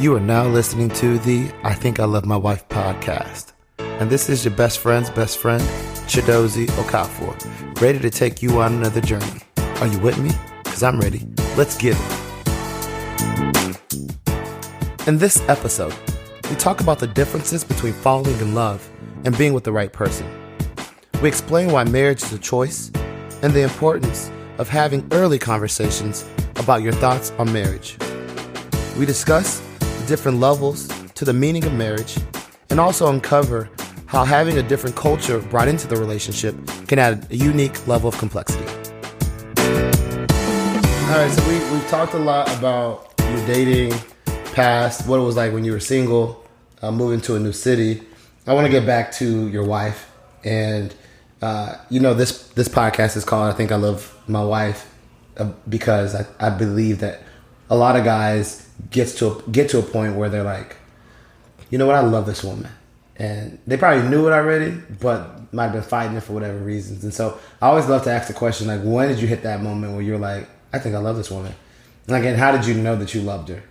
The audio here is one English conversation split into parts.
You are now listening to the I Think I Love My Wife podcast. And this is your best friend's best friend, Chidozie Okafor, ready to take you on another journey. Are you with me? Because I'm ready. Let's get it. In this episode, we talk about the differences between falling in love and being with the right person. We explain why marriage is a choice and the importance of having early conversations about your thoughts on marriage. We discuss the different levels to the meaning of marriage and also uncover how having a different culture brought into the relationship can add a unique level of complexity. All right, so we've talked a lot about your dating past, what it was like when you were single, moving to a new city. I want to get back to your wife. And, this podcast is called I Think I Love My Wife because I believe that a lot of guys get to a point where they're like, you know what, I love this woman. And they probably knew it already, but might have been fighting it for whatever reasons. And so I always love to ask the question, like, when did you hit that moment where you're like, I think I love this woman? And again, how did you know that you loved her?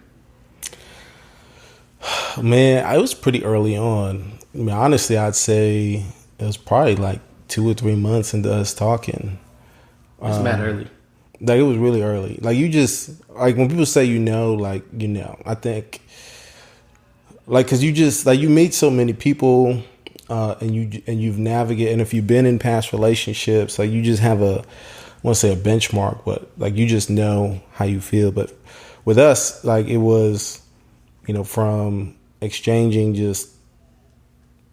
Man, I was pretty early on. I mean, honestly, I'd say it was probably like 2 or 3 months into us talking. It's mad early. Like, it was really early. Like, you just, like, when people say I think, like, because you just, like, you meet so many people and you've navigated, and if you've been in past relationships, like, you just have I want to say a benchmark, but, like, you just know how you feel. But with us, like, it was, from exchanging just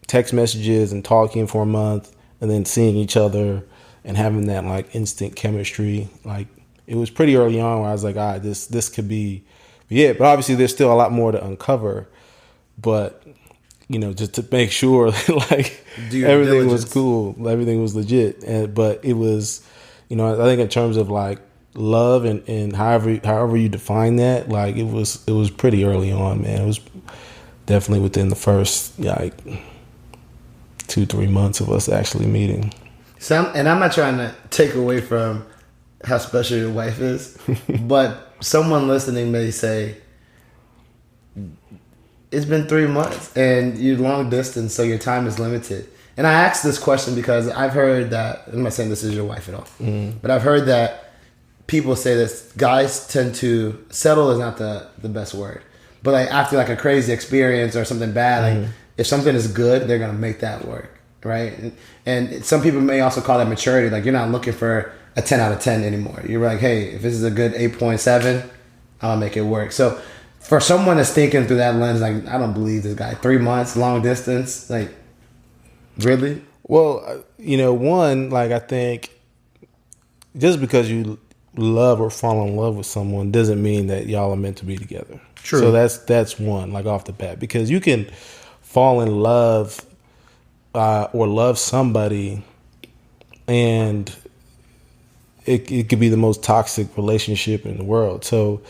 text messages and talking for a month and then seeing each other and having that, like, instant chemistry. Like, it was pretty early on where I was like, all right, this could be it. But obviously there's still a lot more to uncover. But, just to make sure like everything was cool, everything was legit. But it was, I think in terms of like love and however you define that, like it was pretty early on, man. It was definitely within the first 2-3 months of us actually meeting. And I'm not trying to take away from how special your wife is, but someone listening may say, it's been 3 months and you're long distance, so your time is limited. And I asked this question because I've heard that, I'm not saying this is your wife at all, but I've heard that people say that guys tend to, settle is not the best word, but like after like a crazy experience or something bad, like if something is good, they're going to make that work, right? And some people may also call that maturity. Like, you're not looking for a 10 out of 10 anymore. You're like, hey, if this is a good 8.7, I'll make it work. So for someone that's thinking through that lens, like, I don't believe this guy. 3 months, long distance, like, really? Well, one, like, I think just because you love or fall in love with someone doesn't mean that y'all are meant to be together. True. So that's one, like, off the bat, because you can fall in love or love somebody and it could be the most toxic relationship in the world. So,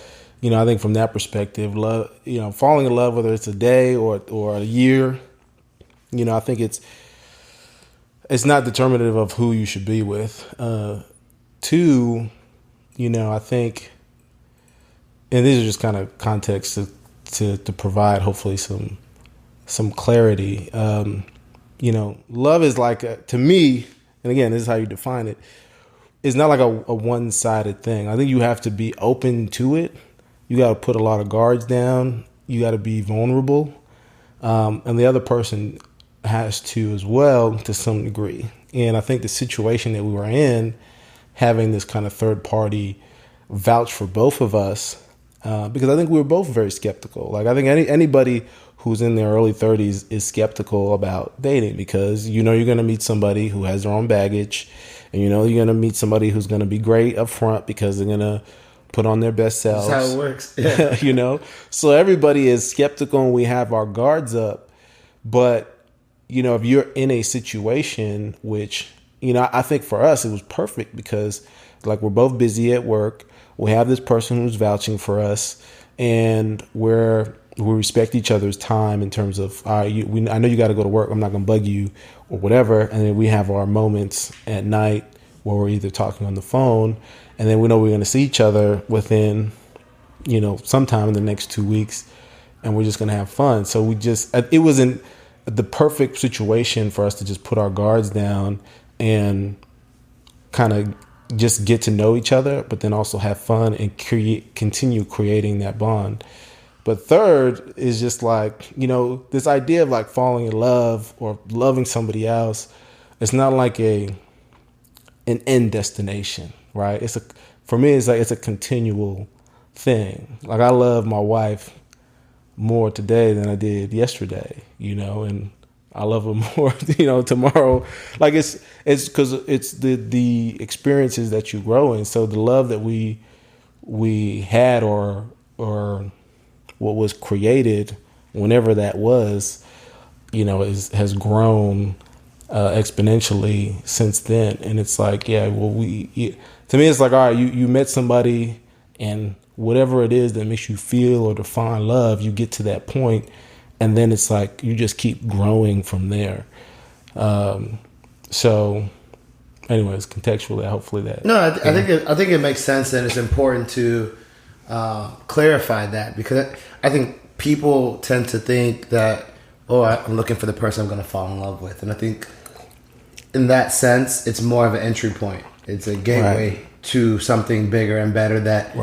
I think from that perspective, love, falling in love, whether it's a day or a year, I think it's not determinative of who you should be with. Two, I think, and these are just kind of context to provide hopefully some clarity. Love is like, to me, and again, this is how you define it, it's not like a one-sided thing. I think you have to be open to it. You got to put a lot of guards down. You got to be vulnerable. And the other person has to as well, to some degree. And I think the situation that we were in, having this kind of third party vouch for both of us, because I think we were both very skeptical. Like, I think anybody who's in their early 30s is skeptical about dating because you're going to meet somebody who has their own baggage, and you're going to meet somebody who's going to be great up front because they're going to put on their best selves. That's how it works. Yeah. So everybody is skeptical and we have our guards up. But, if you're in a situation which, I think for us it was perfect because, like, we're both busy at work. We have this person who's vouching for us, and we respect each other's time in terms of, I know you got to go to work. I'm not going to bug you or whatever. And then we have our moments at night where we're either talking on the phone, and then we know we're going to see each other within, sometime in the next 2 weeks. and we're just going to have fun. So it wasn't the perfect situation for us to just put our guards down and kind of just get to know each other, but then also have fun and continue creating that bond. But third is just like, this idea of like falling in love or loving somebody else. It's not like an end destination, right? For me, it's like it's a continual thing. Like I love my wife more today than I did yesterday, and I love her more, tomorrow. Like it's because it's the experiences that you grow in. So the love that we had or what was created, whenever that was, has grown exponentially since then. And it's like, to me, it's like, all right, you met somebody, and whatever it is that makes you feel or define love, you get to that point, and then it's like you just keep growing from there. So, anyways, contextually, hopefully that. No, I think it makes sense, and it's important to clarify that, because I think people tend to think that, I'm looking for the person I'm going to fall in love with, and I think in that sense, it's more of an entry point. It's a gateway to something bigger and better. That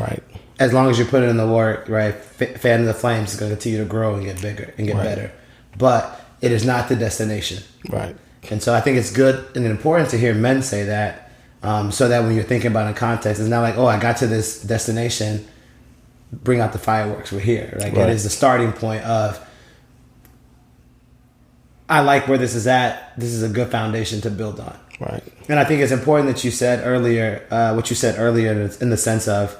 as long as you put it in the work, right, fan the flames, it's going to continue to grow and get bigger and get better. But it is not the destination. Right. And so I think it's good and important to hear men say that, so that when you're thinking about it in context, it's not like, I got to this destination, bring out the fireworks, we're here. Like it is the starting point of, I like where this is at. This is a good foundation to build on. Right. And I think it's important that you said earlier, what you said earlier, in the sense of,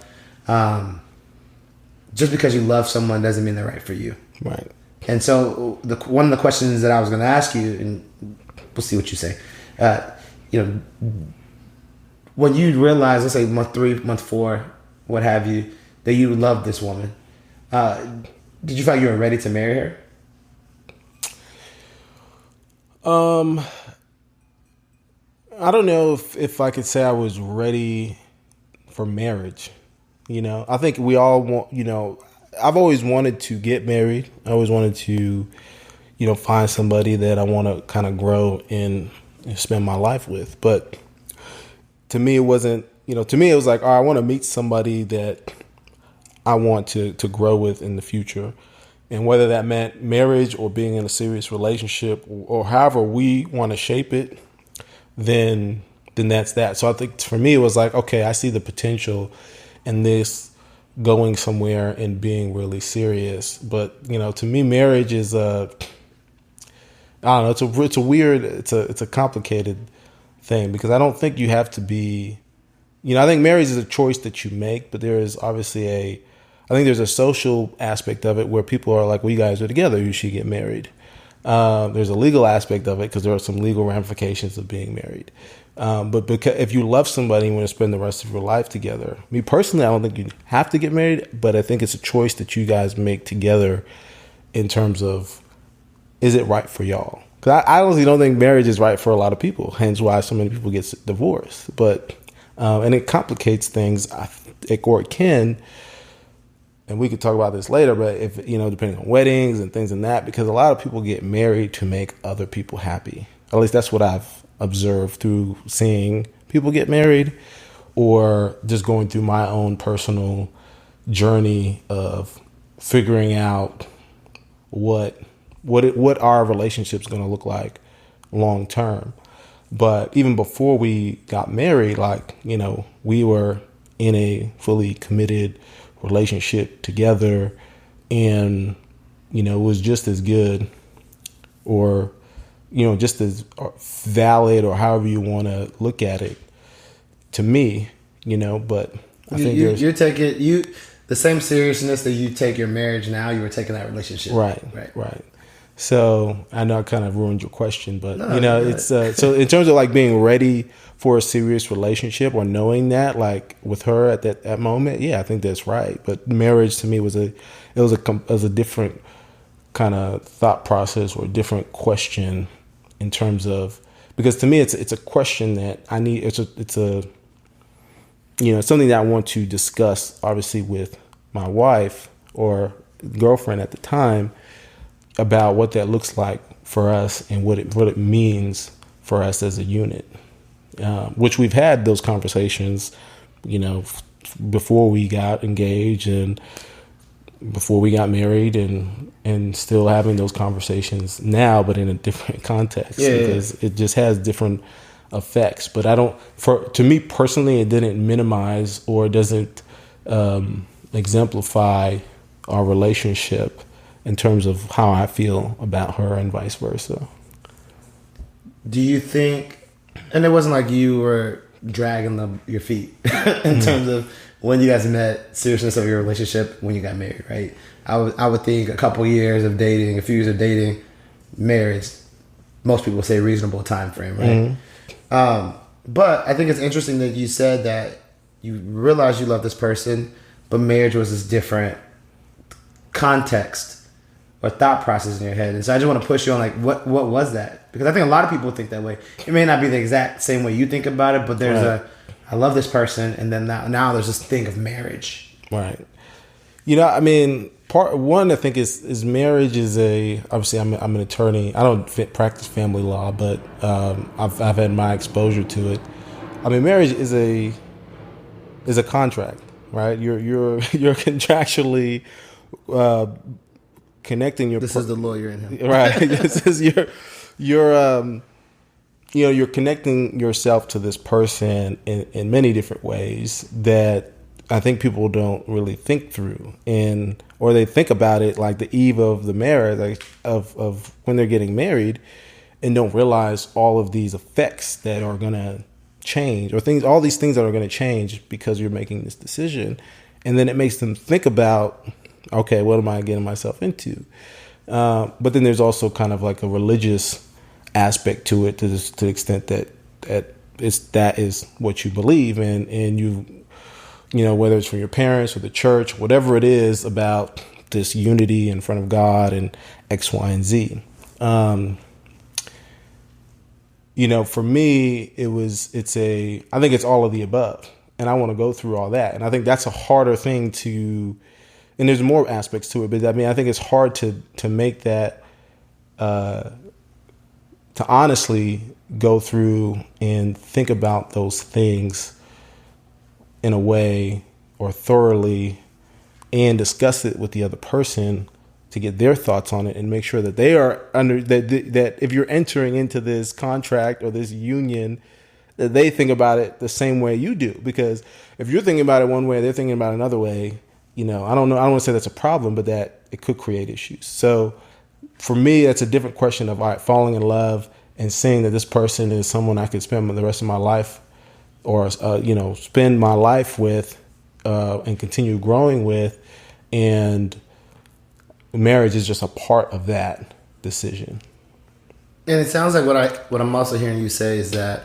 just because you love someone doesn't mean they're right for you. Right. And so one of the questions that I was going to ask you, and we'll see what you say, when you realize, let's say month 3, month 4, what have you, that you love this woman, did you feel like you were ready to marry her? I don't know if I could say I was ready for marriage. I think we all want, I've always wanted to get married. I always wanted to, find somebody that I want to kind of grow and spend my life with. But to me, it wasn't, to me, it was like, I want to meet somebody that I want to grow with in the future. And whether that meant marriage or being in a serious relationship, or however we want to shape it, then that's that. So I think for me, it was like, okay, I see the potential in this going somewhere and being really serious. But, to me, marriage is I don't know, it's a complicated thing, because I don't think you have to be, I think marriage is a choice that you make, but there is obviously I think there's a social aspect of it where people are like, well, you guys are together, you should get married. There's a legal aspect of it, because there are some legal ramifications of being married. But because if you love somebody and want to spend the rest of your life together, me personally, I don't think you have to get married, but I think it's a choice that you guys make together in terms of, is it right for y'all? Because I honestly don't think marriage is right for a lot of people, hence why so many people get divorced. But and it complicates things, or it can. And we could talk about this later, but if, depending on weddings and things and that, because a lot of people get married to make other people happy. At least that's what I've observed through seeing people get married, or just going through my own personal journey of figuring out what our relationship's going to look like long term. But even before we got married, we were in a fully committed relationship together, and it was just as good, or just as valid, or however you want to look at it, to me, but I think you're taking the same seriousness that you take your marriage now, you were taking that relationship. Right. So I know I kind of ruined your question, but it's so in terms of like being ready for a serious relationship, or knowing that, like with her at that moment, I think that's right. But marriage to me was a different kind of thought process, or a different question, in terms of, because to me it's a question that I need. It's a something that I want to discuss, obviously, with my wife, or girlfriend at the time about what that looks like for us and what it means for us as a unit, which we've had those conversations, before we got engaged and before we got married, and still having those conversations now, but in a different context, because it just has different effects. But to me personally, it didn't minimize or doesn't exemplify our relationship in terms of how I feel about her and vice versa. Do you think, and it wasn't like you were dragging your feet in terms of when you guys met, seriousness of your relationship, when you got married, right? I would think a couple years of dating, a few years of dating, marriage, most people say reasonable time frame, right? Mm-hmm. But I think it's interesting that you said that you realized you love this person, but marriage was this different context or thought process in your head. And so I just want to push you on, like, what was that? Because I think a lot of people think that way. It may not be the exact same way you think about it, but there's I love this person, and then now there's this thing of marriage. Right. Part one, I think is marriage is obviously I'm an attorney. I don't practice family law, but I've had my exposure to it. Marriage is a contract, right? You're contractually connecting your. This is the lawyer in him, right? This is you're connecting yourself to this person in many different ways that I think people don't really think through, or they think about it like the eve of the marriage, like of when they're getting married, and don't realize all of these effects that are going to change, or all these things that are going to change because you're making this decision. And then it makes them think about, okay, what am I getting myself into? But then there's also kind of like a religious aspect to it, to the extent that that is what you believe in, and whether it's from your parents or the church, whatever it is about this unity in front of God and X, Y, and Z. For me, I think it's all of the above, and I want to go through all that. And I think that's a harder thing and there's more aspects to it, but I think it's hard to make that, to honestly go through and think about those things in a way, or thoroughly, and discuss it with the other person to get their thoughts on it, and make sure that they are that if you're entering into this contract or this union, that they think about it the same way you do. Because if you're thinking about it one way, they're thinking about it another way, I don't know, I don't want to say that's a problem, but that it could create issues. So for me, that's a different question of, all right, falling in love and seeing that this person is someone I could spend the rest of my life, or spend my life with, and continue growing with, and marriage is just a part of that decision. And it sounds like what I'm also hearing you say is that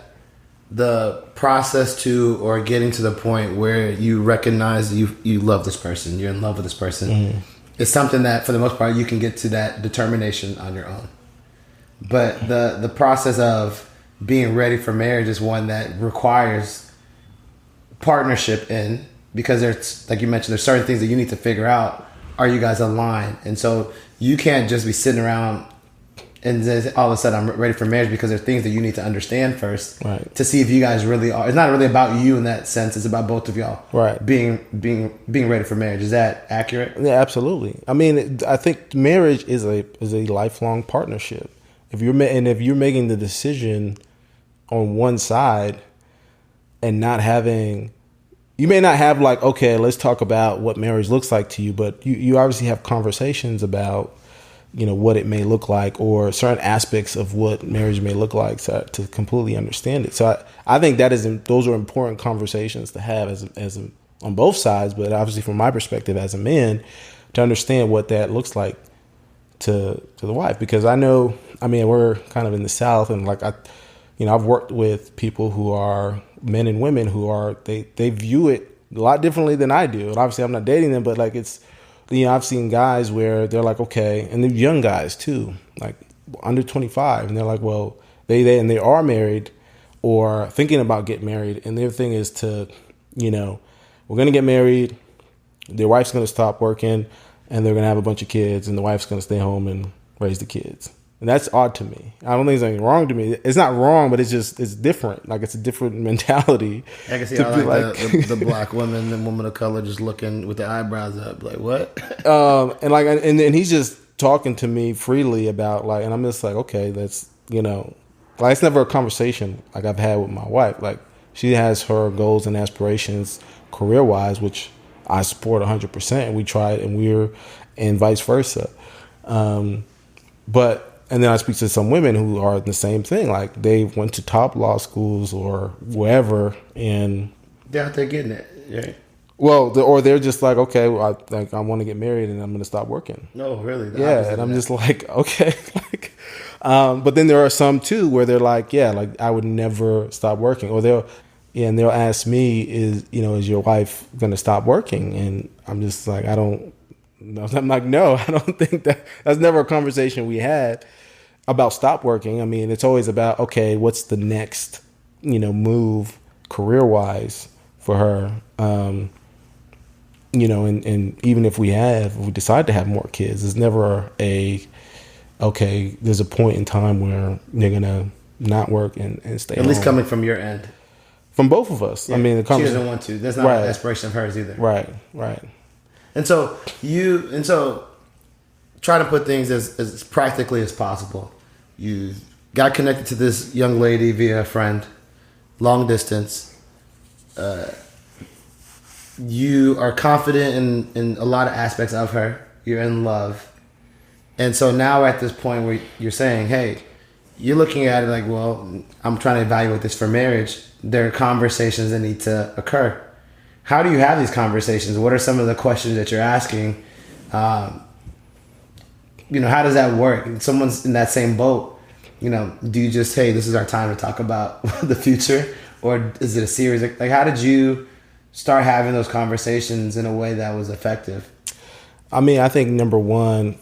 the process to, or getting to the point where you recognize you love this person, you're in love with this person, is something that for the most part you can get to that determination on your own. But the process of being ready for marriage is one that requires partnership in, because there's, like you mentioned, there's certain things that you need to figure out. Are you guys aligned? And so you can't just be sitting around and then all of a sudden I'm ready for marriage, because there's things that you need to understand first, right, to see if you guys really are. It's not really about you in that sense. It's about both of y'all, right, being ready for marriage. Is that accurate? Yeah, absolutely. I think marriage is a lifelong partnership. If you're making the decision on one side and not having, you may not have like, okay, let's talk about what marriage looks like to you, but you obviously have conversations about, what it may look like, or certain aspects of what marriage may look like, to completely understand it. So I think those are important conversations to have as on both sides, but obviously from my perspective as a man, to understand what that looks like to the wife. Because I know, we're kind of in the South, and like I've worked with people who are men and women who are, they view it a lot differently than I do. And obviously I'm not dating them, but like it's, I've seen guys where they're like, okay, and they're young guys too, like under 25, and they're like, well, they are married or thinking about getting married, and their thing is to, we're gonna get married, their wife's gonna stop working, and they're going to have a bunch of kids, and the wife's going to stay home and raise the kids. And that's odd to me. I don't think there's anything wrong to me. It's not wrong, but it's different. Like, it's a different mentality. I can see how like the black women and women of color just looking with their eyebrows up, like, what? And he's just talking to me freely about, like, and I'm just like, okay, that's, like, it's never a conversation like I've had with my wife. Like, she has her goals and aspirations career-wise, which I support 100%, and we try it, and vice versa. And then I speak to some women who are the same thing. Like, they went to top law schools or wherever, and they're out there getting it. Yeah. Well, or they're just like, okay, well, I want to get married and I'm going to stop working. No, really. Yeah, and I'm just like, okay. But then there are some too where they're like, yeah, like, I would never stop working. Or they'll ask me, is your wife going to stop working? And I'm just like, I'm like, no, I don't think that's never a conversation we had about stop working. I mean, it's always about, okay, what's the next, move career-wise for her? And even if we decide to have more kids, there's never there's a point in time where they're going to not work and stay at least coming from your end. From both of us. Yeah. I mean, she doesn't want to. That's not an aspiration of hers either. Right. And so try to put things as practically as possible. You got connected to this young lady via a friend, long distance. You are confident in a lot of aspects of her. You're in love. And so now we're at this point where you're saying, hey, you're looking at it like, well, I'm trying to evaluate this for marriage. There are conversations that need to occur. How do you have these conversations? What are some of the questions that you're asking? How does that work? If someone's in that same boat, do you just, hey, this is our time to talk about the future? Or is it a series? Like, how did you start having those conversations in a way that was effective? I mean, I think number one,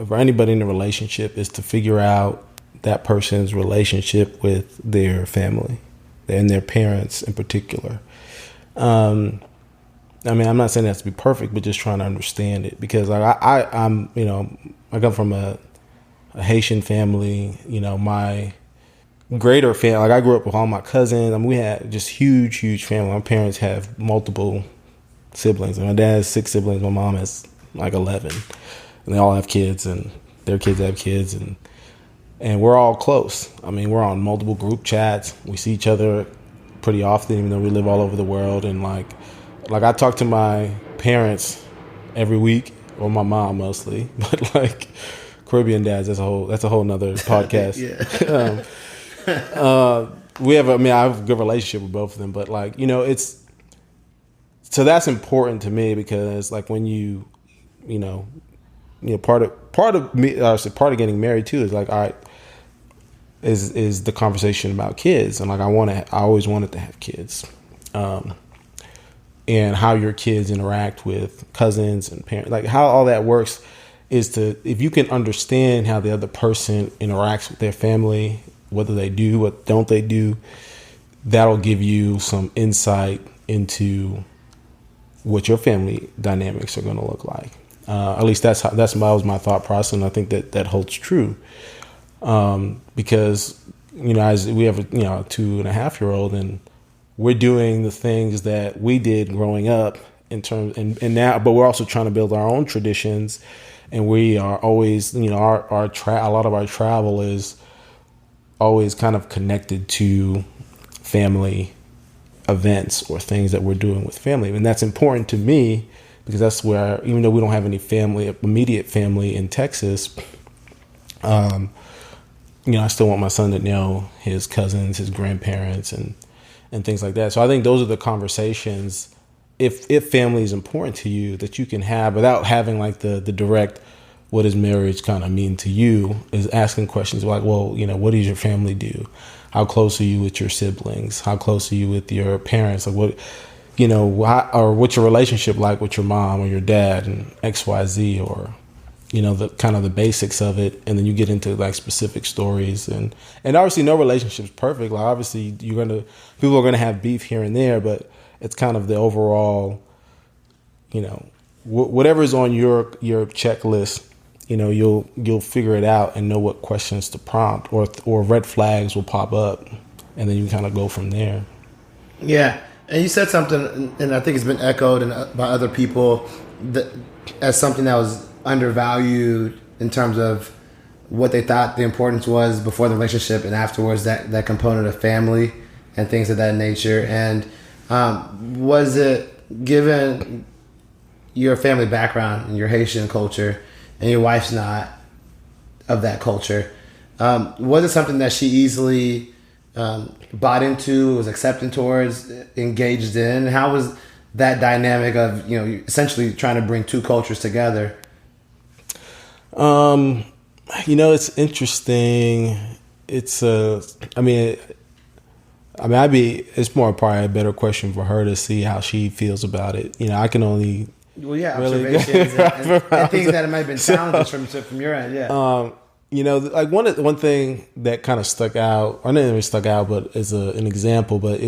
for anybody in a relationship, is to figure out that person's relationship with their family and their parents in particular. I mean, I'm not saying it has to be perfect, but just trying to understand it, because I'm I come from a Haitian family. My greater family, like, I grew up with all my cousins. I mean, we had just huge family. My parents have multiple siblings. My dad has 6 siblings. My mom has like 11, and they all have kids, and their kids have kids, and we're all close. I mean, we're on multiple group chats. We see each other pretty often, even though we live all over the world. And like I talk to my parents every week, or my mom mostly, but like Caribbean dads, that's a whole nother podcast. I have a good relationship with both of them, but like, so that's important to me, because like when part of getting married too is like, all right, is the conversation about kids. And like, I always wanted to have kids, and how your kids interact with cousins and parents, like how all that works is if you can understand how the other person interacts with their family, whether they do, what don't they do, that'll give you some insight into what your family dynamics are going to look like. At least that was my thought process, and I think that holds true. Because as we have a 2.5-year-old, and we're doing the things that we did growing up in terms, and now, but we're also trying to build our own traditions, and we are always, a lot of our travel is always kind of connected to family events or things that we're doing with family, and that's important to me, because that's where, even though we don't have any immediate family in Texas, I still want my son to know his cousins, his grandparents, and things like that. So I think those are the conversations, if family is important to you, that you can have without having like the direct, what does marriage kind of mean to you, is asking questions like, well, what does your family do? How close are you with your siblings? How close are you with your parents? Like, what, or what's your relationship like with your mom or your dad, and XYZ, or the kind of the basics of it. And then you get into like specific stories, and obviously no relationship's perfect. Like, obviously people are going to have beef here and there, but it's kind of the overall, whatever's on your checklist, you'll figure it out and know what questions to prompt, or red flags will pop up, and then you kind of go from there. Yeah, and you said something, and I think it's been echoed by other people as something that was undervalued in terms of what they thought the importance was before the relationship and afterwards, that component of family and things of that nature. And was it, given your family background and your Haitian culture and your wife's not of that culture, was it something that she easily bought into, was accepting towards, engaged in? How was that dynamic of, essentially trying to bring two cultures together? It's interesting. It's it's more probably a better question for her to see how she feels about it. I can only observations and things that might have been challenges from your end. Yeah. Like one thing that kind of stuck out, or not even stuck out, but as an example, but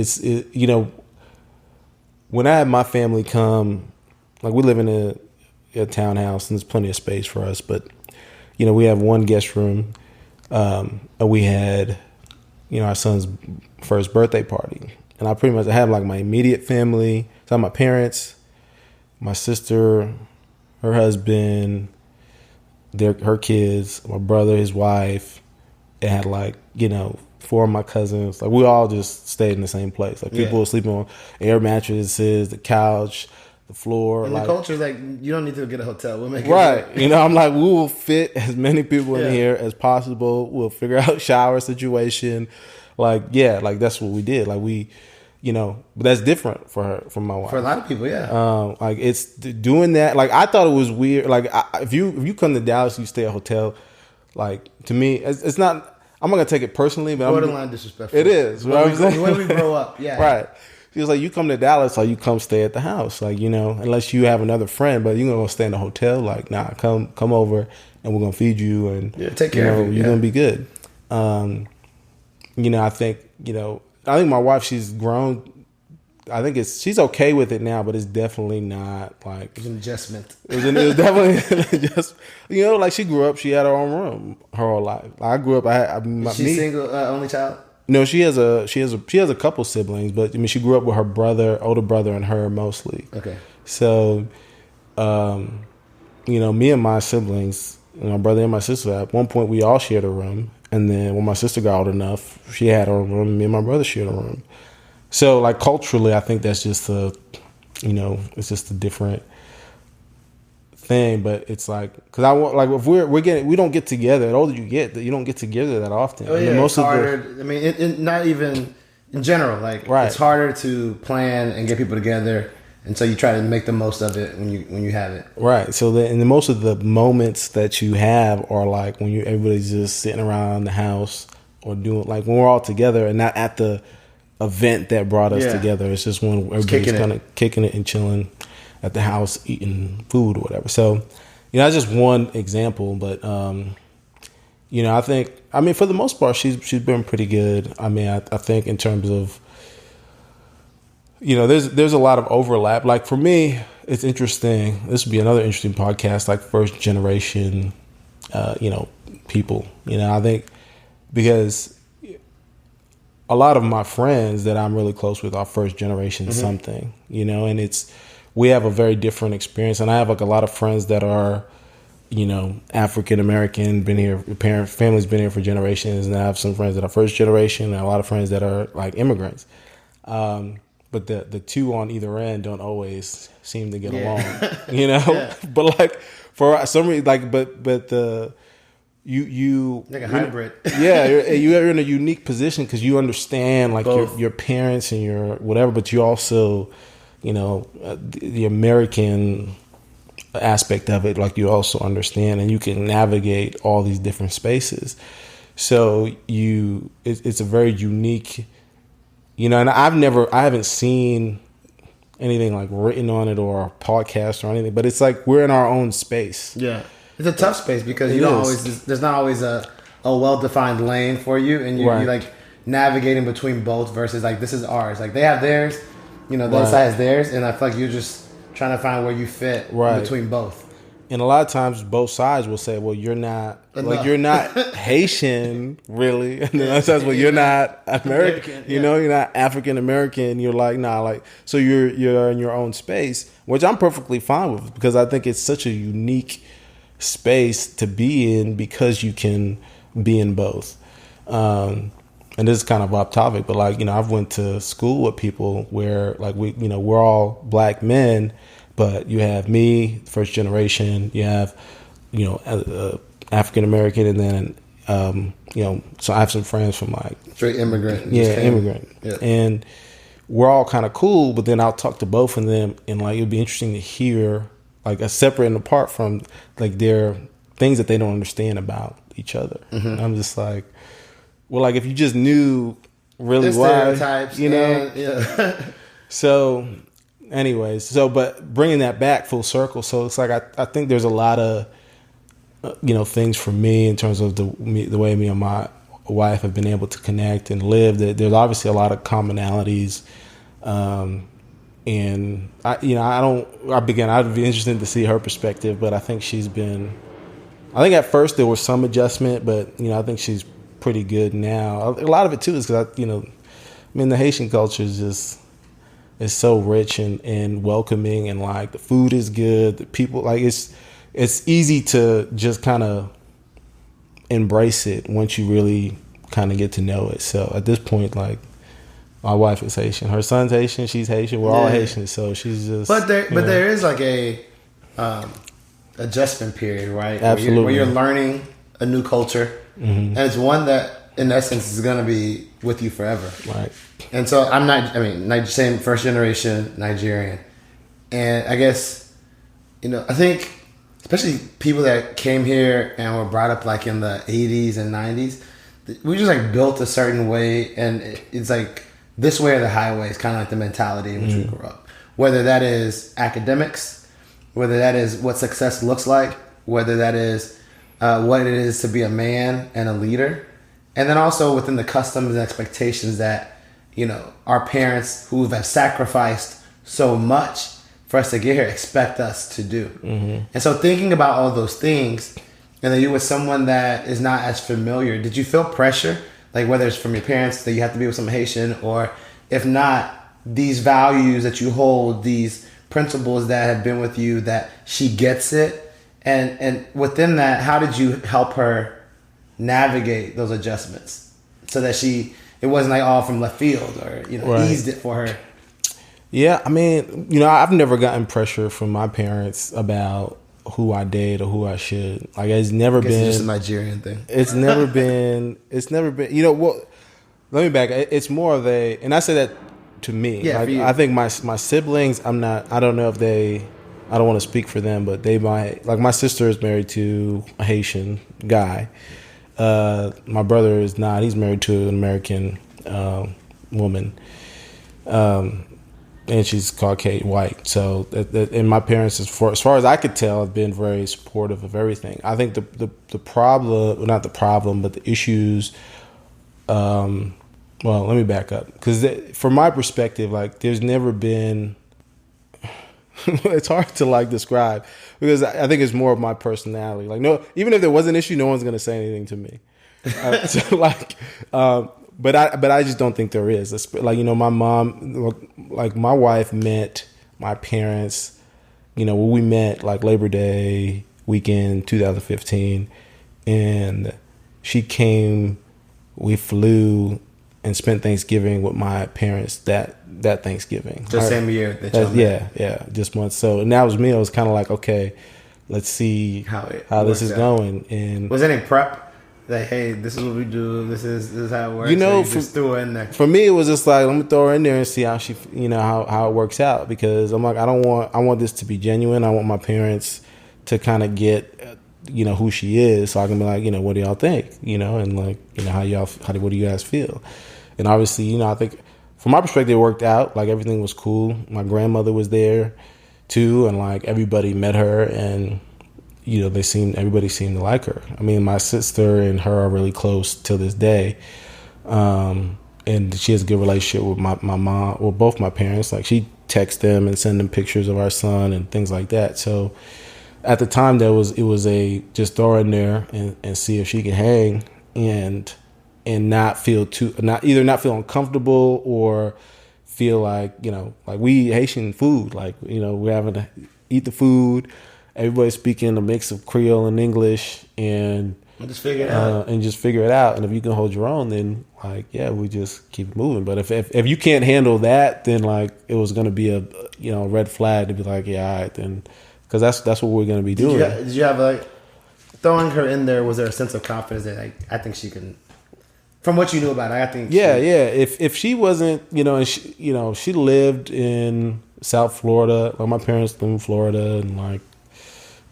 when I had my family come, like we live in a townhouse and there's plenty of space for us, but we have one guest room, and we had, our son's first birthday party, and I have like my immediate family, so I have my parents, my sister, her husband, her kids, my brother, his wife. It had like, 4 of my cousins. Like we all just stayed in the same place. Like people were sleeping on air mattresses, the couch, the floor. And the culture's like, you don't need to get a hotel. We'll make it right. I'm like, we will fit as many people in here as possible. We'll figure out shower situation. Like that's what we did. Like we, but that's different for her, from my wife. For a lot of people, yeah. Like it's doing that. Like I thought it was weird. Like if you come to Dallas, you stay at a hotel. Like to me, it's not. I'm not gonna take it personally, but borderline disrespectful. It is. The way we grow up, yeah. Right. She was like, you come to Dallas, like you come stay at the house, like unless you have another friend, but you're gonna stay in the hotel. Like, nah, come over, and we're gonna feed you, and take care of you. You're gonna be good. I think my wife, she's grown. I think she's okay with it now, but it's definitely not like it's an adjustment. It was definitely just like she grew up. She had her own room her whole life. Like I grew up. She's single, only child. No, she has a couple siblings, but she grew up with her brother, older brother, and her mostly. Okay. So, me and my siblings, my brother and my sister, at one point we all shared a room, and then when my sister got old enough, she had her own room, and me and my brother shared a room. So, like culturally, I think that's just it's just a different thing. But it's like, because I want, like, if we don't get together. The older you get, you don't get together that often. Oh yeah, it's harder. Not even in general. Like, It's harder to plan and get people together, and so you try to make the most of it when you have it. Right. So most of the moments that you have are like when everybody's just sitting around the house or doing, like, when we're all together and not at the event that brought us together. It's just when everybody's kind of kicking it and chilling at the house, eating food or whatever. So, that's just one example. But, I think, for the most part, she's been pretty good. I think in terms of, there's a lot of overlap. Like for me, it's interesting. This would be another interesting podcast, like first generation, people. I think because a lot of my friends that I'm really close with are first generation something, and we have a very different experience. And I have like a lot of friends that are, African American, been here, family's been here for generations. And I have some friends that are first generation and a lot of friends that are like immigrants. But the two on either end don't always seem to get along, But like for some reason, like, but the, you like a hybrid. You're in a unique position because you understand like your parents and your whatever, but you also, the American aspect of it, like you also understand, and you can navigate all these different spaces. So it's a very unique, and I haven't seen anything like written on it or a podcast or anything, but it's like we're in our own space. Yeah. It's a tough space because there's not always a well-defined lane for you, and you're like navigating between both versus like this is ours. Like they have theirs, the other side has theirs, and I feel like you're just trying to find where you fit between both. And a lot of times both sides will say, well, you're not you're not Haitian, really. And then other times, well, you're not American, you're not African American. You're like, nah, like, so you're in your own space, which I'm perfectly fine with, because I think it's such a unique space to be in, because you can be in both. And this is kind of off topic, but like, I've went to school with people where like we're all black men, but you have me, first generation, you have, African American, and then, so I have some friends from like straight immigrant. Immigrant. Yeah. And we're all kind of cool, but then I'll talk to both of them, and like, it'd be interesting to hear like a separate and apart from like their things that they don't understand about each other. Mm-hmm. And I'm just like, well, like if you just knew really why, stereotypes, yeah. So anyways, but bringing that back full circle, so it's like I think there's a lot of things for me in terms of the way me and my wife have been able to connect and live. That there's obviously a lot of commonalities, and I'd be interested to see her perspective, but I think I think at first there was some adjustment, but I think she's pretty good now. A lot of it too is because the Haitian culture is so rich and welcoming, and like the food is good. The people, like, it's easy to just kind of embrace it once you really kind of get to know it. So at this point, like, my wife is Haitian, her son's Haitian, she's Haitian, we're all Haitian. So she's just. But there is like a adjustment period, right? Absolutely. Where you're learning a new culture, mm-hmm. and it's one that, in essence, is going to be with you forever. Right. And so same first generation Nigerian. And I guess, I think especially people that came here and were brought up like in the 80s and 90s, we just like built a certain way, and it's like this way or the highway is kind of like the mentality in which we grew up. Whether that is academics, whether that is what success looks like, whether that is what it is to be a man and a leader. And then also within the customs and expectations that, our parents who have sacrificed so much for us to get here expect us to do. Mm-hmm. And so thinking about all those things, and then you with someone that is not as familiar, did you feel pressure? Like whether it's from your parents that you have to be with some Haitian, or if not, these values that you hold, these principles that have been with you, that she gets it. And within that, how did you help her navigate those adjustments so that it wasn't like all from left field, or right. eased it for her? Yeah, I mean, I've never gotten pressure from my parents about who I date or who I should. Like, it's never been. It's just a Nigerian thing. It's never been. Well, let me back. It's more of a, and I say that to me. Yeah, like, I think my siblings, I don't know if they. I don't want to speak for them, but they might. Like, my sister is married to a Haitian guy. My brother is not. He's married to an American woman, and she's Caucasian white. So, and my parents, as far as I could tell, have been very supportive of everything. I think the problem, not the problem, but the issues. Well, let me back up, because from my perspective, like, there's never been. It's hard to like describe, because I think it's more of my personality. Like, no, even if there was an issue, no one's gonna say anything to me. But I just don't think there is. Like, my mom, like my wife met my parents. We met like Labor Day weekend 2015, and she came. We flew and spent Thanksgiving with my parents that Thanksgiving. The same year that y'all met. Yeah, just once. So, and that was me. I was kind of like, okay, let's see how this is going. And was any prep? Like, hey, this is what we do. This is how it works. Just threw her in there. For me, it was just like, let me throw her in there and see how she, how it works out. Because I'm like, I want this to be genuine. I want my parents to kind of get, who she is, so I can be like, what do y'all think? And like, what do you guys feel? And obviously, I think from my perspective, it worked out. Like, everything was cool. My grandmother was there too, and like everybody met her, and everybody seemed to like her. I mean, my sister and her are really close to this day. And and she has a good relationship with my mom, or both my parents. Like, she texts them and send them pictures of our son and things like that. So at the time, it was a just throw her in there and see if she can hang and not feel not feel uncomfortable or feel like, like we eat Haitian food, like, we're having to eat the food. Everybody's speaking a mix of Creole and English, and just figure it out. And just figure it out. And if you can hold your own, then like, yeah, we just keep moving. But if you can't handle that, then like it was going to be a red flag to be like, yeah, all right, then, because that's what we're going to be doing. Did you have like throwing her in there? Was there a sense of confidence that like I think she can? From what you knew about her, I think. Yeah. If she wasn't, and she lived in South Florida. Like, my parents live in Florida, and like,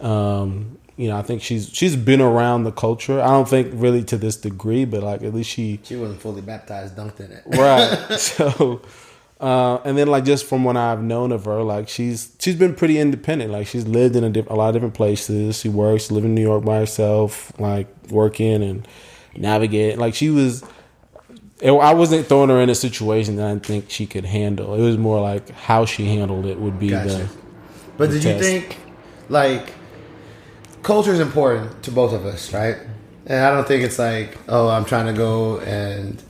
I think she's been around the culture. I don't think really to this degree, but like at least she wasn't fully baptized, dunked in it, right? So, and then like just from what I've known of her, like she's been pretty independent. Like, she's lived in a lot of different places. She works, living in New York by herself, like working and navigate. Like, I wasn't throwing her in a situation that I didn't think she could handle. It was more like how she handled it would be gotcha. But did you think like culture is important to both of us, right? And I don't think it's like, oh, I'm trying to go and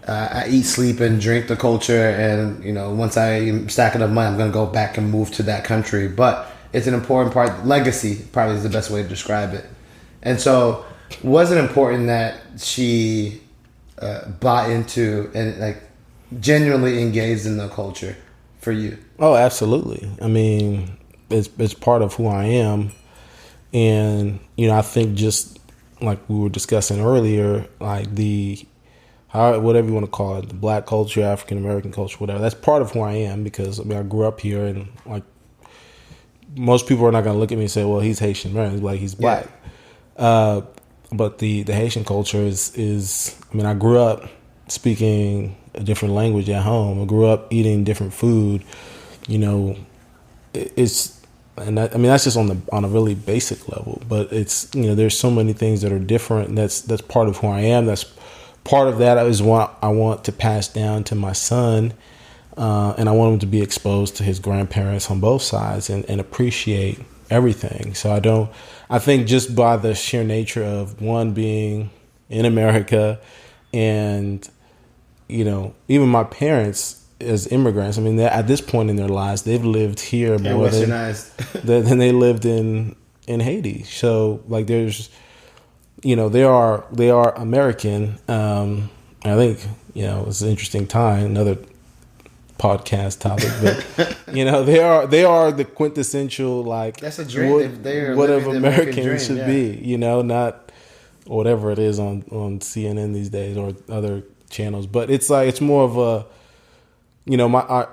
I eat, sleep, and drink the culture, and once I stack enough money, I'm going to go back and move to that country. But it's an important part. Legacy probably is the best way to describe it. And so, was it important that she bought into and like genuinely engaged in the culture for you? Oh, absolutely. I mean, it's part of who I am. And, I think just like we were discussing earlier, like whatever you want to call it, the black culture, African American culture, whatever, that's part of who I am, because I mean, I grew up here, and like most people are not going to look at me and say, well, he's Haitian American, like he's black. Yeah. But the Haitian culture is, I mean, I grew up speaking a different language at home. I grew up eating different food, and I mean, that's just on a really basic level, but it's, there's so many things that are different, and that's part of who I am. That's part of that is what I want to pass down to my son. And I want him to be exposed to his grandparents on both sides and appreciate everything. So I think just by the sheer nature of one being in America, and, even my parents as immigrants, I mean, at this point in their lives, they've lived here more than they lived in Haiti. So like they are American. I think, it's an interesting time, another podcast topic, but they are the quintessential, like, that's a dream. Whatever Americans should be, not whatever it is on CNN these days or other channels. But it's like, it's more of a,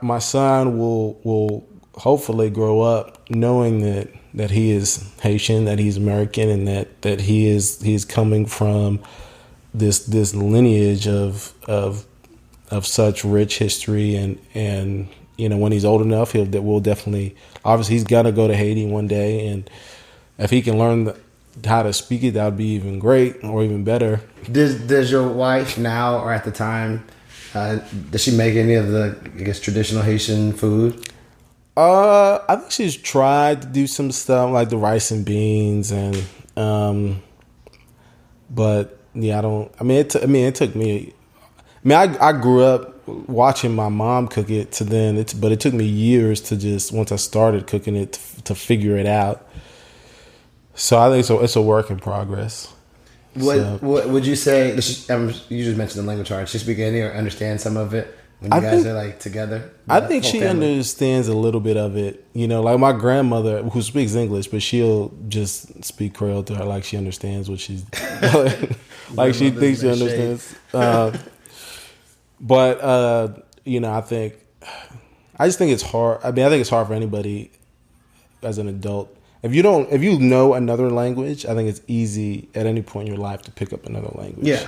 my son will hopefully grow up knowing that he is Haitian, that he's American, and that he's coming from this lineage of such rich history, and when he's old enough, we'll definitely, obviously he's got to go to Haiti one day, and if he can learn how to speak it, that would be even great, or even better. Does your wife now, or at the time, does she make any of the, I guess, traditional Haitian food? I think she's tried to do some stuff like the rice and beans, and but yeah, it took me. I mean, I grew up watching my mom cook it but it took me years to just, once I started cooking it, to figure it out. So I think it's a work in progress. What would you say? You just mentioned the language arts. She speak any or understand some of it when you guys are like together? I think she understands a little bit of it. Like my grandmother, who speaks English, but she'll just speak Creole to her, like she understands what she's like she thinks she understands. But I just think it's hard. I mean, I think it's hard for anybody as an adult. If you know another language, I think it's easy at any point in your life to pick up another language. Yeah.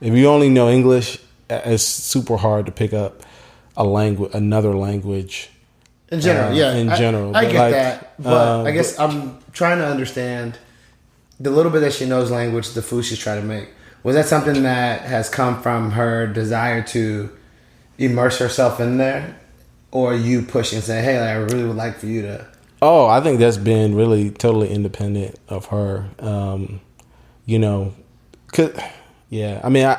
If you only know English, it's super hard to pick up another language. In general, yeah. I get that. But I guess I'm trying to understand the little bit that she knows language, the food she's trying to make. Was that something that has come from her desire to immerse herself in there, or you pushing and saying, "Hey, like, I really would like for you to." Oh, I think that's been really totally independent of her. You know, yeah. I mean,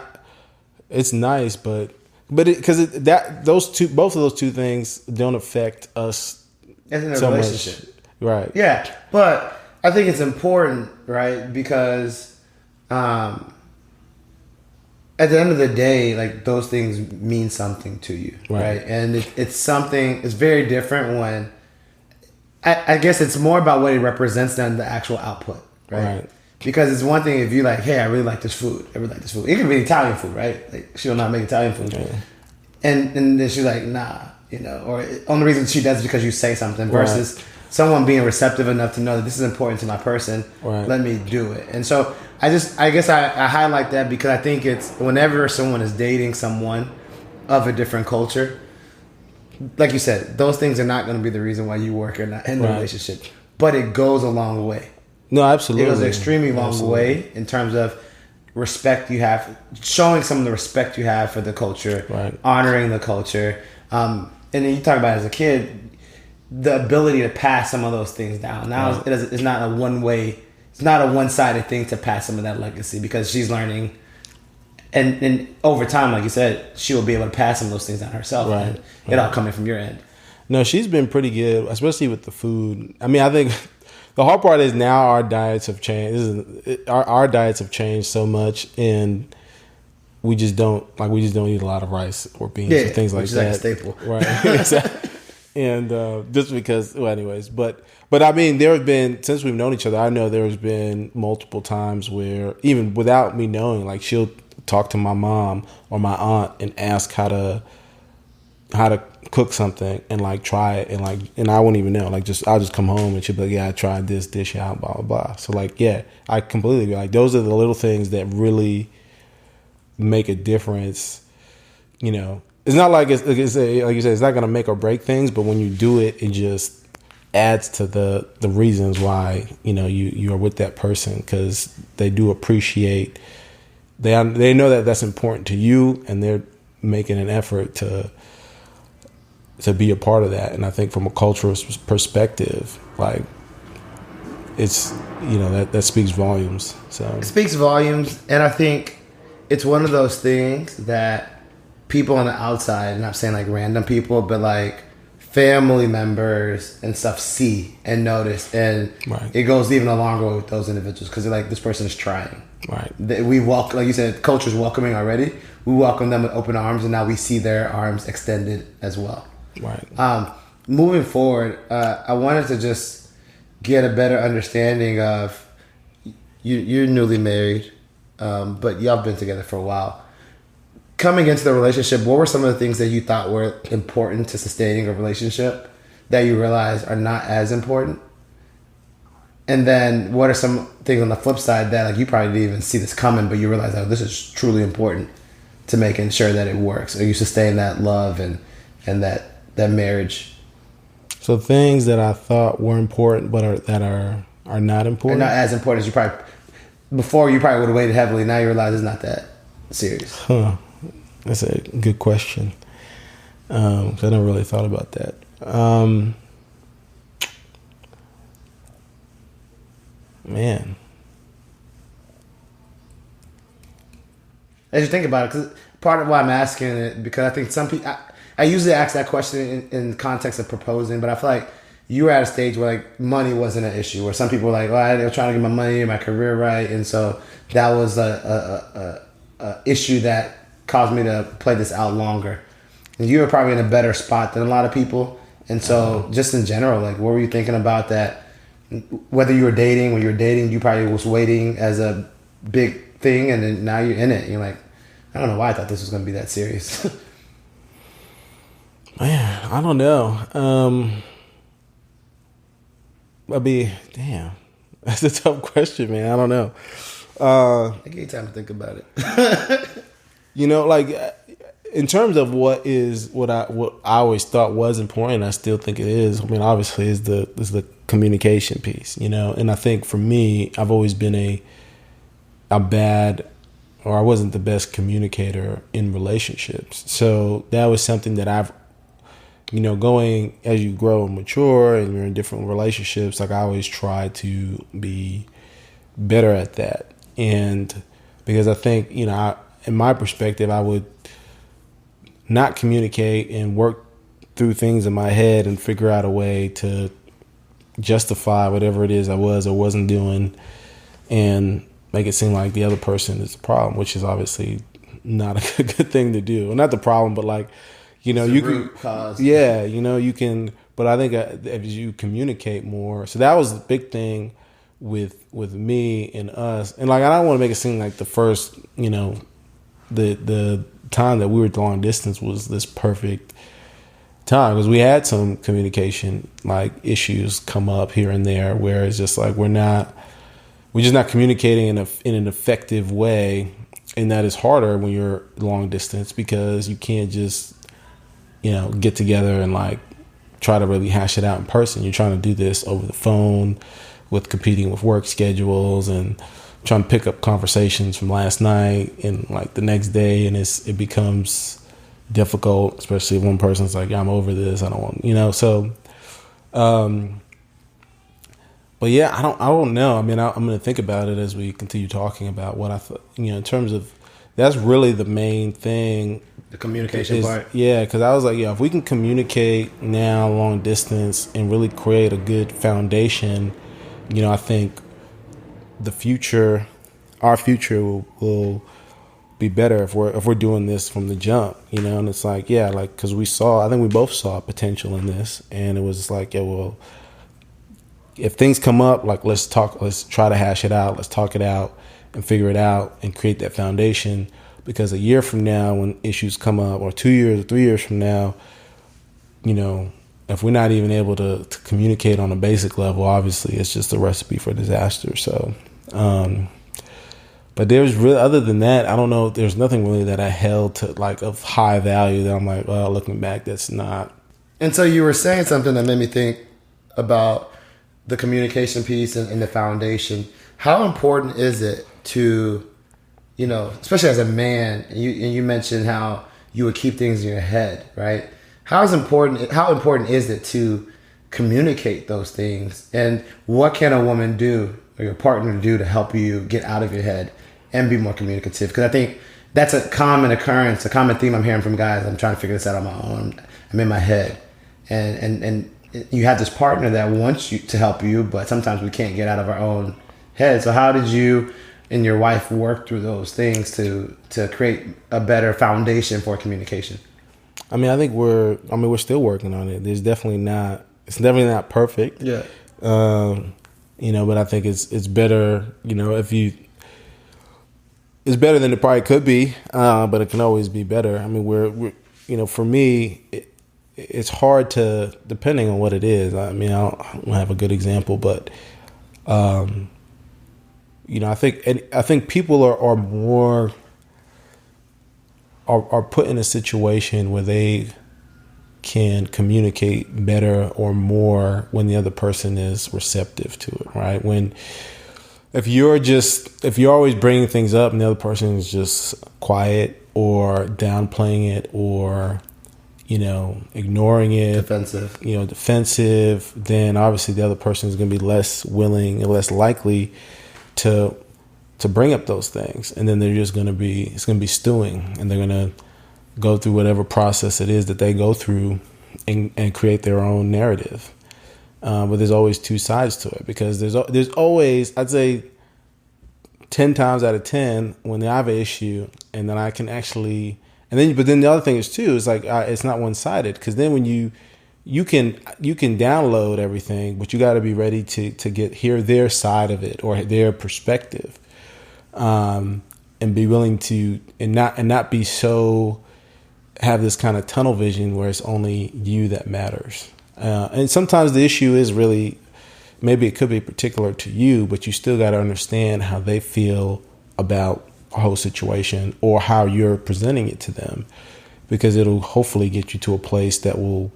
it's nice, but because both of those two things don't affect us As in a so relationship, much. Right? Yeah, but I think it's important, right? Because at the end of the day, like those things mean something to you, right? And it's something. It's very different when. I guess it's more about what it represents than the actual output, right? Because it's one thing if you're like, hey, I really like this food. I really like this food. It can be Italian food, right? Like she'll not make Italian food. Yeah. And then she's like, nah, you know, or only reason she does is because you say something versus someone being receptive enough to know that this is important to my person. Right. Let me do it. And so I guess I highlight that because I think it's whenever someone is dating someone of a different culture, like you said, those things are not going to be the reason why you work or not in the relationship. But it goes a long way. No, absolutely. It goes an extremely long way in terms of respect you have, showing some of the respect you have for the culture, honoring the culture. And then you talk about as a kid, the ability to pass some of those things down. Now it's not a one-way, it's not a one-sided thing to pass some of that legacy because she's learning. And over time, like you said, she will be able to pass some of those things down herself. And it all coming from your end. No, she's been pretty good, especially with the food. I mean, I think the hard part is now our diets have changed. Our diets have changed so much, and we just don't eat a lot of rice or beans or things like that. Like a staple, right? Exactly. And just because, well, anyways, but I mean, there have been, since we've known each other, I know there's been multiple times where even without me knowing, like she'll talk to my mom or my aunt and ask how to cook something and like try it and I won't even know, like I'll just come home and she'll be like, yeah, I tried this dish out, blah blah blah. So like, yeah, I completely agree. Like those are the little things that really make a difference. You know, it's not like like you said, it's not gonna make or break things, but when you do it, it just adds to the reasons why, you know, you are with that person, because they do appreciate. They know that that's important to you, and they're making an effort to be a part of that. And I think from a cultural perspective, like it's, you know, that speaks volumes. So it speaks volumes, and I think it's one of those things that people on the outside, I'm not saying like random people, but like family members and stuff see and notice, and it goes even a longer way with those individuals because they're like, this person is trying. Right. We walk, like you said, culture's welcoming already. We welcome them with open arms, and now we see their arms extended as well. Right. Moving forward, I wanted to just get a better understanding of you're newly married, but y'all been together for a while. Coming into the relationship, what were some of the things that you thought were important to sustaining a relationship that you realize are not as important? And then what are some things on the flip side that like you probably didn't even see this coming, but you realize, oh, this is truly important to making sure that it works, or you sustain that love and that marriage? So things that I thought were important but are not important? They're not as important as you probably... Before, you probably would have waited heavily. Now you realize it's not that serious. Huh. That's a good question. I never really thought about that. Man. As you think about it, because part of why I'm asking it, because I think some people... I usually ask that question in context of proposing, but I feel like you were at a stage where like money wasn't an issue, where some people were like, well, they were trying to get my money and my career right, and so that was a issue that caused me to play this out longer. And you were probably in a better spot than a lot of people, and so just in general, like, what were you thinking about that? Whether you were dating, when you were dating, you probably was waiting as a big thing, and then now you're in it. And you're like, I don't know why I thought this was going to be that serious. Man, I don't know. Damn, that's a tough question, man. I don't know. I give you time to think about it. You know, like in terms of what I always thought was important, I still think it is. I mean, obviously, is the communication piece. You know, and I think for me, I've always been a bad or I wasn't the best communicator in relationships. So that was something that I've, going as you grow and mature and you're in different relationships, like I always try to be better at that. And because I think, in my perspective, I would not communicate and work through things in my head and figure out a way to justify whatever it is I was or wasn't doing and make it seem like the other person is the problem, which is obviously not a good thing to do. Well, not the problem, but like, you can, cause. Yeah, you can, but I think as you communicate more, so that was the big thing with me and us. And like, I don't want to make it seem like the first, the time that we were long distance was this perfect time, because we had some communication like issues come up here and there where it's just like we're just not communicating in an effective way, and that is harder when you're long distance because you can't just get together and like try to really hash it out in person. You're trying to do this over the phone with competing with work schedules and trying to pick up conversations from last night and like the next day, and it becomes difficult, especially if one person's like, I'm over this, I don't want, so but yeah, I don't know. I mean, I'm going to think about it as we continue talking about what I thought, in terms of, that's really the main thing, the communication part. Yeah, because I was like, if we can communicate now long distance and really create a good foundation, I think our future will be better if we're doing this from the jump, and it's like, because I think we both saw potential in this, and it was like, if things come up, like let's try to hash it out, let's talk it out and figure it out and create that foundation, because a year from now when issues come up, or 2 years or 3 years from now, if we're not even able to communicate on a basic level, obviously it's just a recipe for disaster. So but there's really, other than that, I don't know, there's nothing really that I held to like of high value that I'm like, well, looking back, that's not. And so you were saying something that made me think about the communication piece and the foundation. How important is it to, especially as a man, and you mentioned how you would keep things in your head, right? How important is it to communicate those things? And what can a woman do, or your partner do, to help you get out of your head and be more communicative? Because I think that's a common occurrence, a common theme I'm hearing from guys. I'm trying to figure this out on my own. I'm in my head. And you have this partner that wants you to help you, but sometimes we can't get out of our own head. So how did you and your wife work through those things to create a better foundation for communication? I mean, I think we're still working on it. It's definitely not perfect. Yeah. But I think it's better, it's better than it probably could be, but it can always be better. I mean, we're for me, it's hard to, depending on what it is. I mean, I don't have a good example, but, I think people are more, are put in a situation where they can communicate better or more when the other person is receptive to it, right? If you're always bringing things up and the other person is just quiet or downplaying it or, ignoring it, defensive, then obviously the other person is going to be less willing and less likely to bring up those things. And then it's going to be stewing, and they're going to go through whatever process it is that they go through and create their own narrative. But there's always two sides to it, because there's always, I'd say 10 times out of 10, when I have an issue and then I can actually, but then the other thing is too, is like, it's not one-sided, because then when you can download everything, but you got to be ready to hear their side of it or their perspective, and be willing to, and not be so, have this kind of tunnel vision where it's only you that matters. And sometimes the issue is really, maybe it could be particular to you, but you still got to understand how they feel about a whole situation or how you're presenting it to them, because it'll hopefully get you to a place that will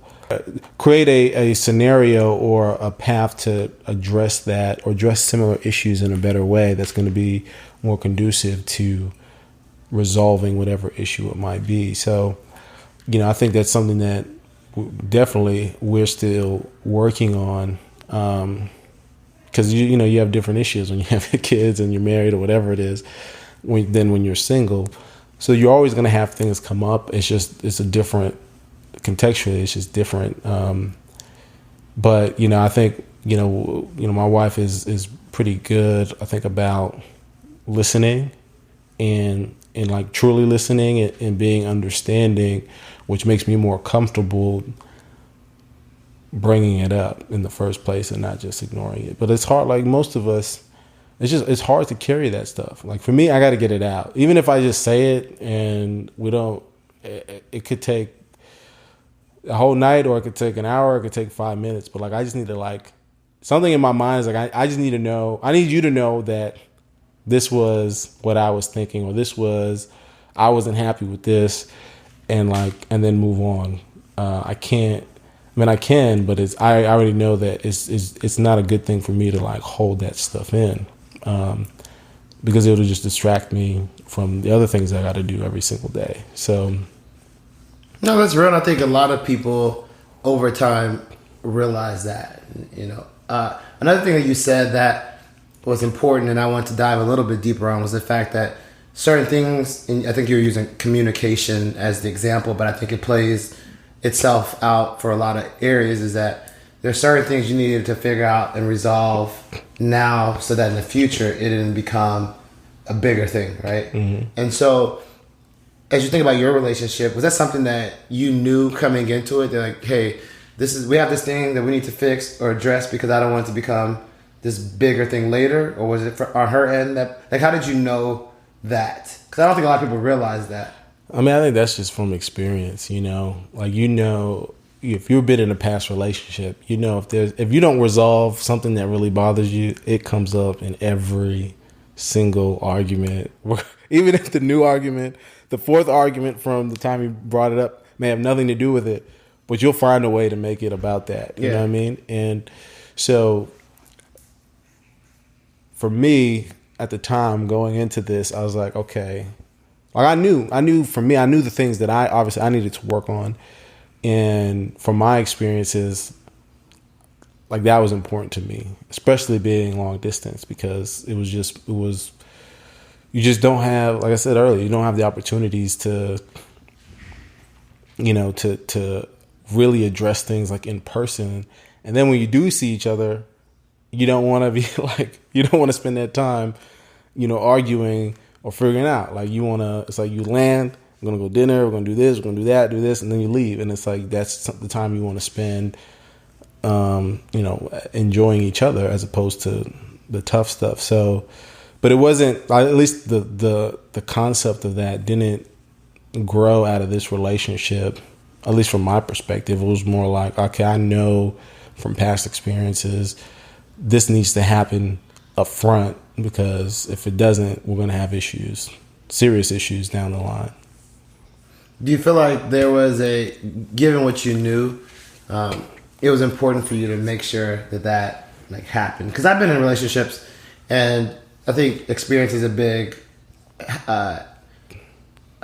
create a scenario or a path to address that, or address similar issues in a better way that's going to be more conducive to resolving whatever issue it might be. So, I think that's something that definitely we're still working on. Because you have different issues when you have kids and you're married or whatever it is, than when you're single. So you're always going to have things come up. It's a different contextually. It's just different. But I think my wife is pretty good, I think, about listening and like truly listening and being understanding, which makes me more comfortable bringing it up in the first place and not just ignoring it. But it's hard. Like most of us, it's hard to carry that stuff. Like for me, I got to get it out. Even if I just say it and we don't, it could take a whole night, or it could take an hour, it could take 5 minutes. But like, I just need to something in my mind is like, I just need to know, I need you to know that this was what I was thinking, or I wasn't happy with this, and then move on. I can, but I already know that it's not a good thing for me to hold that stuff in, because it'll just distract me from the other things I got to do every single day. So, no, that's real. And I think a lot of people over time realize that. Another thing that you said that was important, and I want to dive a little bit deeper on, was the fact that certain things, and I think you're using communication as the example, but I think it plays itself out for a lot of areas, is that there's certain things you needed to figure out and resolve now so that in the future it didn't become a bigger thing, right? Mm-hmm. And so as you think about your relationship, was that something that you knew coming into it? They're like, hey, we have this thing that we need to fix or address because I don't want it to become this bigger thing later? Or was it on her end that, how did you know that? Because I don't think a lot of people realize that. I mean, I think that's just from experience, if you've been in a past relationship, if you don't resolve something that really bothers you, it comes up in every single argument. Even if the fourth argument from the time you brought it up may have nothing to do with it, but you'll find a way to make it about that. You know what I mean? And so for me at the time going into this, I was like, okay, I knew for me, I knew the things that I needed to work on. And from my experiences, that was important to me, especially being long distance, because you just don't have, like I said earlier, you don't have the opportunities to really address things in person. And then when you do see each other, you don't want to be you don't want to spend that time, arguing or figuring out. It's like you land, we're going to go dinner, we're going to do this, we're going to do that, do this, and then you leave. And it's that's the time you want to spend, enjoying each other as opposed to the tough stuff. So, but it wasn't, at least the concept of that didn't grow out of this relationship, at least from my perspective. It was more like, okay, I know from past experiences, this needs to happen up front, because if it doesn't, we're going to have issues, serious issues down the line. Do you feel like there was given what you knew, it was important for you to make sure that happened? Because I've been in relationships, and I think experience is a big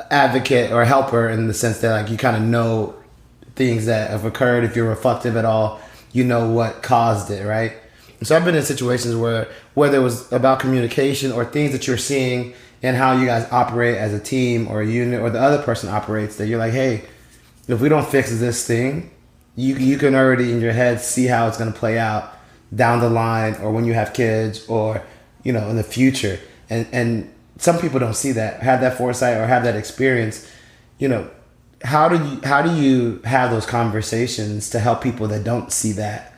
advocate or helper, in the sense that you kind of know things that have occurred. If you're reflective at all, you know what caused it, right? And so I've been in situations where, whether it was about communication or things that you're seeing and how you guys operate as a team or a unit, or the other person operates, that you're like, hey, if we don't fix this thing, you can already in your head see how it's going to play out down the line, or when you have kids, or in the future. And some people don't see that, have that foresight, or have that experience. How do you have those conversations to help people that don't see that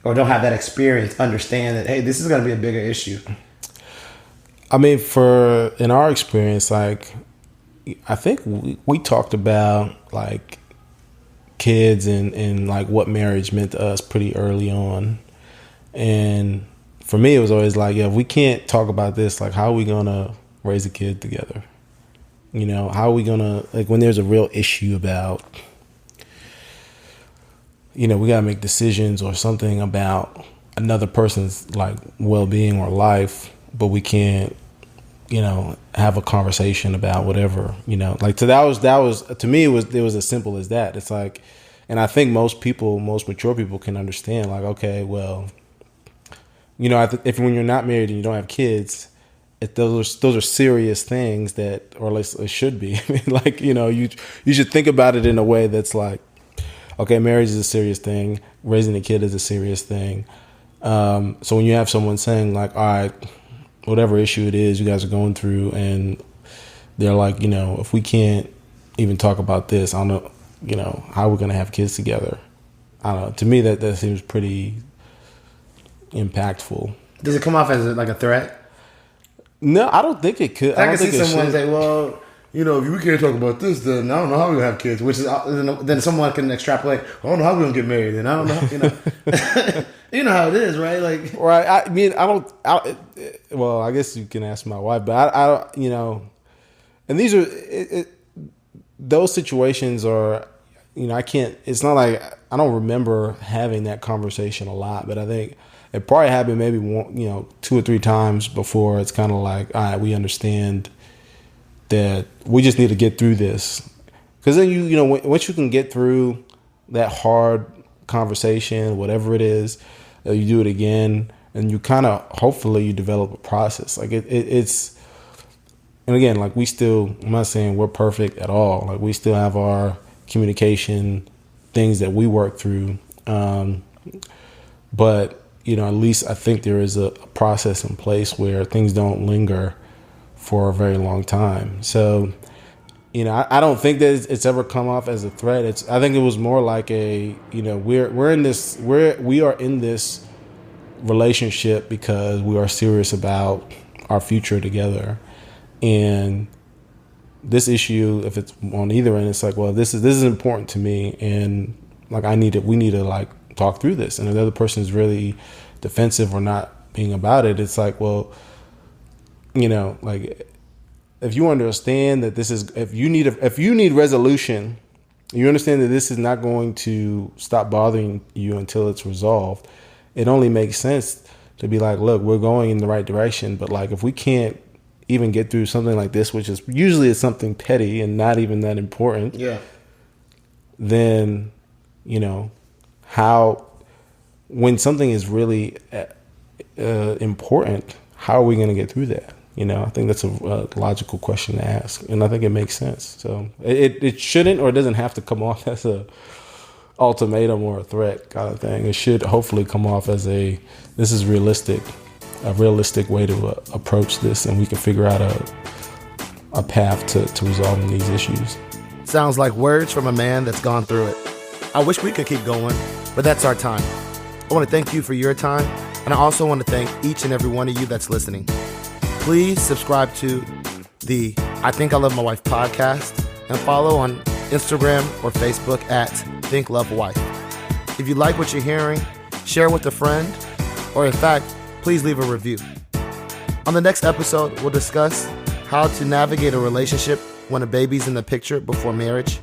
or don't have that experience understand that, hey, this is going to be a bigger issue? I mean, in our experience, I think we talked about kids and what marriage meant to us pretty early on. And for me, it was always if we can't talk about this, how are we going to raise a kid together? How are we going to, when there's a real issue about, we got to make decisions or something about another person's well-being or life, but we can't have a conversation about whatever, like, so that was to me, it was as simple as that. It's like, and I think most mature people can understand, like, okay, well, if when you're not married and you don't have kids, those are serious things that, or at least it should be. I mean, like, you should think about it in a way that's like, okay, marriage is a serious thing, raising a kid is a serious thing. So when you have someone saying, like, all right, whatever issue it is you guys are going through, and they're like, if we can't even talk about this, I don't know, how we're going to have kids together. I don't know. To me, that seems pretty impactful. Does it come off as like a threat? No, I don't think it could. I can see someone say, well, if we can't talk about this, then I don't know how we're going to have kids. Which is, then someone can extrapolate, I don't know how we're going to get married. And I don't know, you know how it is, right? Like, right. I mean, well, I guess you can ask my wife, but I don't, and these are, those situations are, I can't, it's not like, I don't remember having that conversation a lot, but I think it probably happened maybe one, 2 or 3 times before. It's kind of like, all right, we understand that we just need to get through this. Because then once you can get through that hard conversation, whatever it is, you do it again, and you kind of, hopefully you develop a process. Like it's, and again, like I'm not saying we're perfect at all. Like we still have our communication things that we work through. But, at least I think there is a process in place where things don't linger for a very long time. So, I don't think that it's ever come off as a threat. I think it was more like we are in this relationship because we are serious about our future together. And this issue, if it's on either end, it's like, well, this is important to me, and like we need to like talk through this. And if the other person is really defensive or not being about it, it's like, well, like if you understand that this is, if you need resolution, you understand that this is not going to stop bothering you until it's resolved. It only makes sense to be like, look, we're going in the right direction, but like if we can't even get through something like this, which is usually is something petty and not even that important, then how, when something is really important, how are we going to get through that? I think that's a logical question to ask, and I think it makes sense. So it shouldn't, or it doesn't have to come off as a ultimatum or a threat kind of thing. It should hopefully come off as this is realistic, a realistic way to approach this, and we can figure out a path to resolving these issues. Sounds like words from a man that's gone through it. I wish we could keep going, but that's our time. I want to thank you for your time, and I also want to thank each and every one of you that's listening. Please subscribe to the I Think I Love My Wife podcast and follow on Instagram or Facebook at Think Love Wife. If you like what you're hearing, share with a friend, or in fact, please leave a review. On the next episode, we'll discuss how to navigate a relationship when a baby's in the picture before marriage,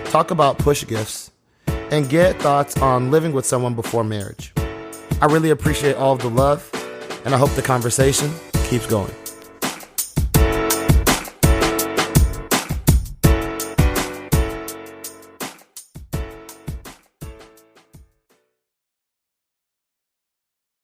talk about push gifts, and get thoughts on living with someone before marriage. I really appreciate all of the love, and I hope the conversation keeps going.